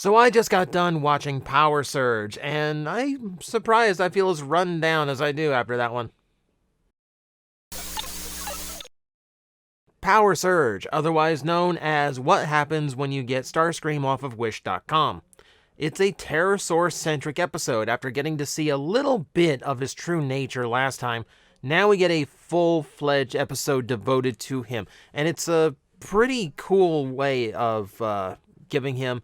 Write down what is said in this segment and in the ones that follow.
So I just got done watching Power Surge, and I'm surprised I feel as run down as I do after that one. Power Surge, otherwise known as What Happens When You Get Starscream off of Wish.com. It's a Pterosaur-centric episode. After getting to see a little bit of his true nature last time, now we get a full-fledged episode devoted to him. And it's a pretty cool way of giving him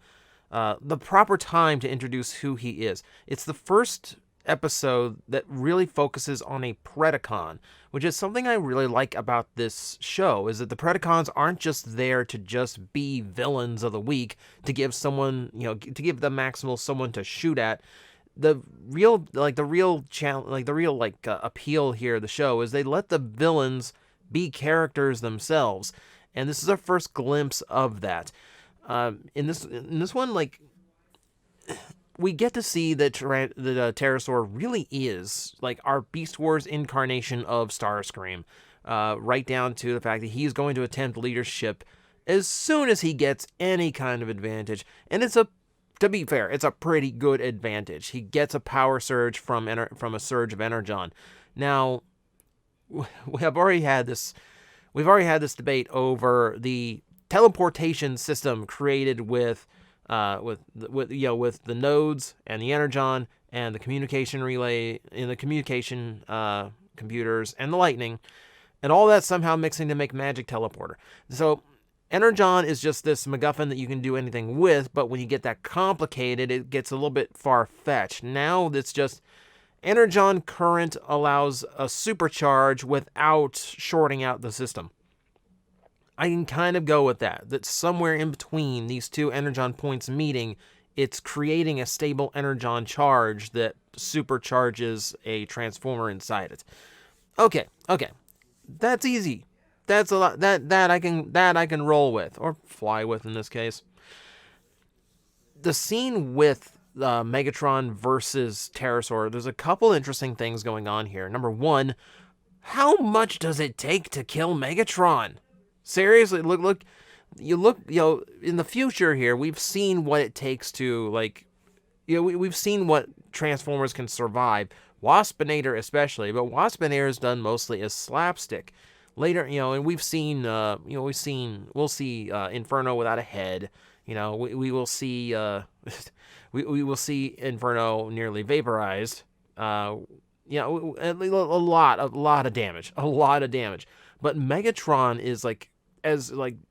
the proper time to introduce who he is. It's the first episode that really focuses on a Predacon, which is something I really like about this show, is that the Predacons aren't just there to just be villains of the week, to give someone, to give the Maximal someone to shoot at. The real appeal here of the show is they let the villains be characters themselves, and this is our first glimpse of that. In this one, we get to see that Pterosaur really is like our Beast Wars incarnation of Starscream, right down to the fact that he's going to attempt leadership as soon as he gets any kind of advantage. And to be fair, it's a pretty good advantage. He gets a power surge from a surge of Energon. Now, we've already had this debate over the teleportation system created with the nodes and the Energon and the communication relay in the communication computers and the lightning, and all that somehow mixing to make magic teleporter. So Energon is just this MacGuffin that you can do anything with, but when you get that complicated, it gets a little bit far-fetched. Now it's just Energon current allows a supercharge without shorting out the system. I can kind of go with that. That somewhere in between these two Energon points meeting, it's creating a stable Energon charge that supercharges a transformer inside it. Okay. That's easy. That's a lot. That I can roll with, or fly with in this case. The scene with Megatron versus Pterosaur, there's a couple interesting things going on here. Number one, how much does it take to kill Megatron? Seriously, look, in the future here, we've seen what it takes to, we've seen what Transformers can survive. Waspinator especially, but Waspinator is done mostly as slapstick. Later, and we'll see Inferno without a head. We will see, we will see Inferno nearly vaporized. A lot of damage. But Megatron is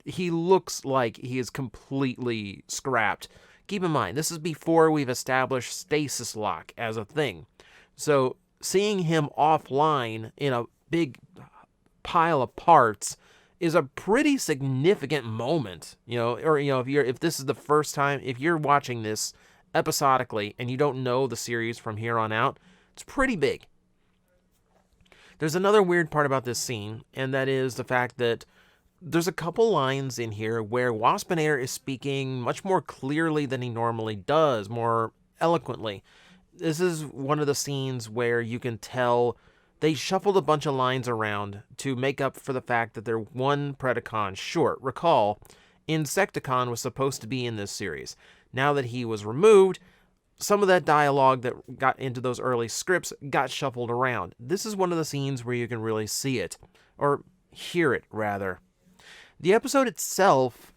he looks like he is completely scrapped. Keep in mind, this is before we've established stasis lock as a thing. So seeing him offline in a big pile of parts is a pretty significant moment. If this is the first time, if you're watching this episodically and you don't know the series from here on out, it's pretty big. There's another weird part about this scene, and that is the fact that there's a couple lines in here where Waspinator is speaking much more clearly than he normally does, more eloquently. This is one of the scenes where you can tell they shuffled a bunch of lines around to make up for the fact that they're one Predacon short. Recall, Insecticon was supposed to be in this series. Now that he was removed, some of that dialogue that got into those early scripts got shuffled around. This is one of the scenes where you can really see it, or hear it, rather. The episode itself,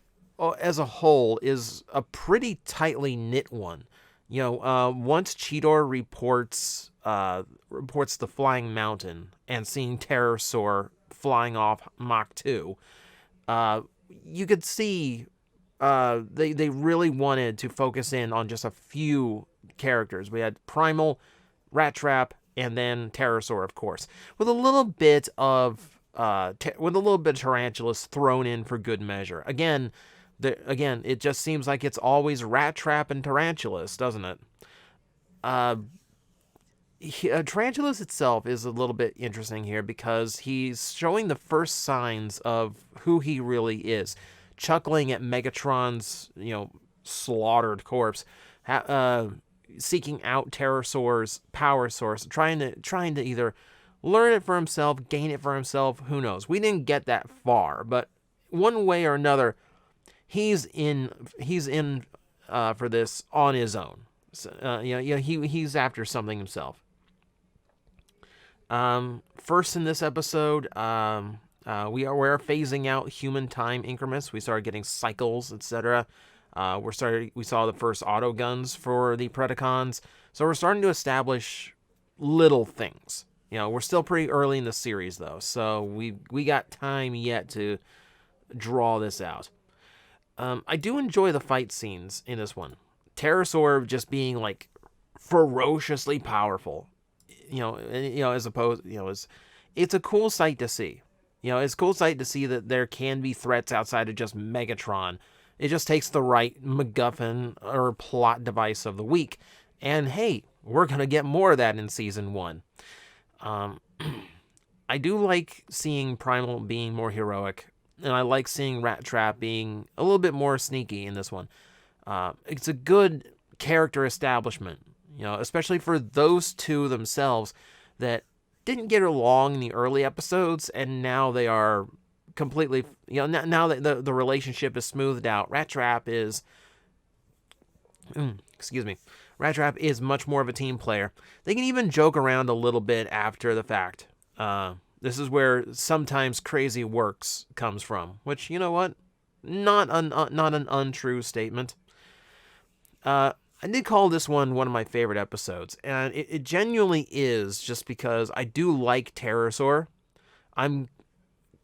as a whole, is a pretty tightly knit one. Once Cheetor reports the flying mountain and seeing Pterosaur flying off Mach 2, you could see they really wanted to focus in on just a few characters. We had Primal, Rat Trap, and then Pterosaur, of course, with a little bit of Tarantulas thrown in for good measure. Again, it just seems like it's always Rat Trap and Tarantulas, doesn't it? Tarantulas itself is a little bit interesting here because he's showing the first signs of who he really is, chuckling at Megatron's, slaughtered corpse, seeking out Pterosaur's power source, trying to either learn it for himself, gain it for himself, who knows. We didn't get that far, but one way or another, he's in for this on his own. So, he's after something himself. First in this episode, we're phasing out human time increments. We started getting cycles, etc. We saw the first auto guns for the Predacons, so we're starting to establish little things. We're still pretty early in the series though, so we got time yet to draw this out. I do enjoy the fight scenes in this one. Pterosaur just being like ferociously powerful, as opposed, it's a cool sight to see. It's a cool sight to see that there can be threats outside of just Megatron. It just takes the right MacGuffin or plot device of the week. And hey, we're going to get more of that in Season 1. I do like seeing Primal being more heroic. And I like seeing Rat Trap being a little bit more sneaky in this one. It's a good character establishment, especially for those two themselves that didn't get along in the early episodes, and now they are completely, now that the relationship is smoothed out. Rat Trap is much more of a team player. They can even joke around a little bit after the fact. This is where sometimes crazy works comes from, which, you know what? Not an untrue statement. I did call this one of my favorite episodes, and it genuinely is, just because I do like Pterosaur. I'm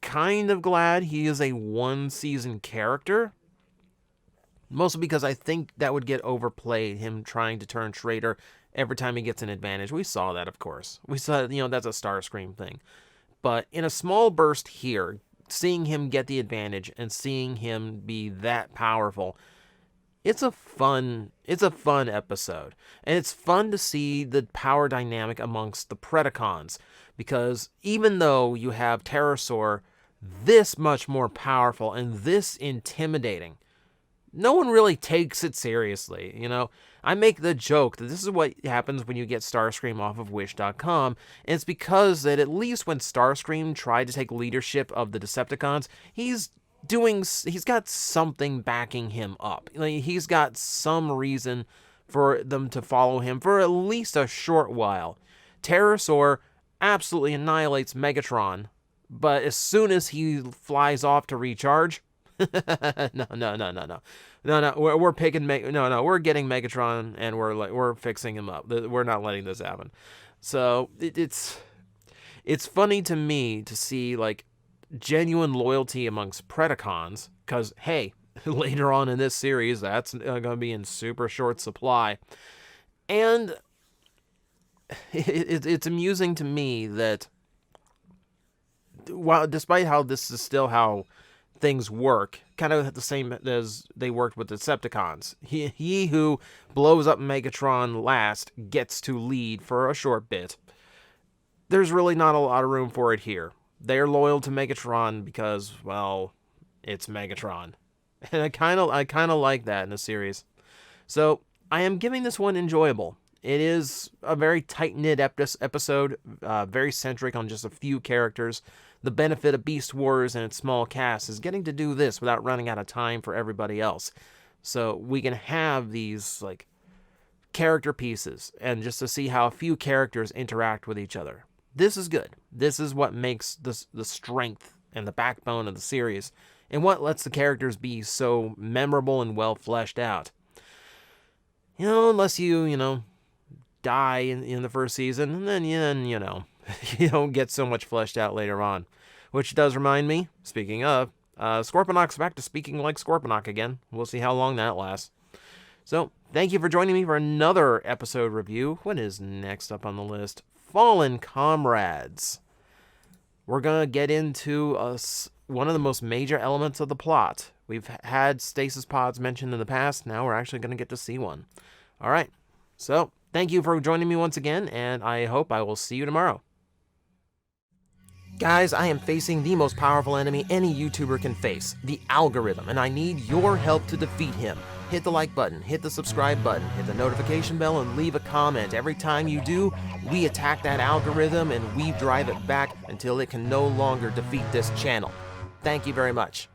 kind of glad he is a one-season character, mostly because I think that would get overplayed, him trying to turn traitor every time he gets an advantage. We saw that, of course. We saw, that's a Starscream thing. But in a small burst here, seeing him get the advantage and seeing him be that powerful, it's a fun episode. And it's fun to see the power dynamic amongst the Predacons, because even though you have Pterosaur this much more powerful and this intimidating, no one really takes it seriously. I make the joke that this is what happens when you get Starscream off of Wish.com, and it's because that at least when Starscream tried to take leadership of the Decepticons, he's got something backing him up. He's got some reason for them to follow him for at least a short while. Pterosaur absolutely annihilates Megatron, but as soon as he flies off to recharge, no. We're getting Megatron and we're fixing him up. We're not letting this happen. So it's funny to me to see like genuine loyalty amongst Predacons, because hey, later on in this series that's going to be in super short supply, and it's amusing to me that while despite how this is still how things work, kind of the same as they worked with the Decepticons, he who blows up Megatron last gets to lead for a short bit. There's really not a lot of room for it here. They're loyal to Megatron because, well, it's Megatron. And I kind of like that in the series. So I am giving this one enjoyable. It is a very tight-knit episode, very centric on just a few characters. The benefit of Beast Wars and its small cast is getting to do this without running out of time for everybody else. So we can have these like character pieces, and just to see how a few characters interact with each other. This is good. This is what makes the strength and the backbone of the series, and what lets the characters be so memorable and well fleshed out. Unless you die in the first season, and then you don't get so much fleshed out later on. Which does remind me, speaking of, Scorponok's back to speaking like Scorponok again. We'll see how long that lasts. So, thank you for joining me for another episode review. What is next up on the list? Fallen Comrades. We're going to get into one of the most major elements of the plot. We've had stasis pods mentioned in the past. Now we're actually going to get to see one. All right. So, thank you for joining me once again, and I hope I will see you tomorrow. Guys, I am facing the most powerful enemy any YouTuber can face, the algorithm, and I need your help to defeat him. Hit the like button, hit the subscribe button, hit the notification bell, and leave a comment. Every time you do, we attack that algorithm and we drive it back until it can no longer defeat this channel. Thank you very much.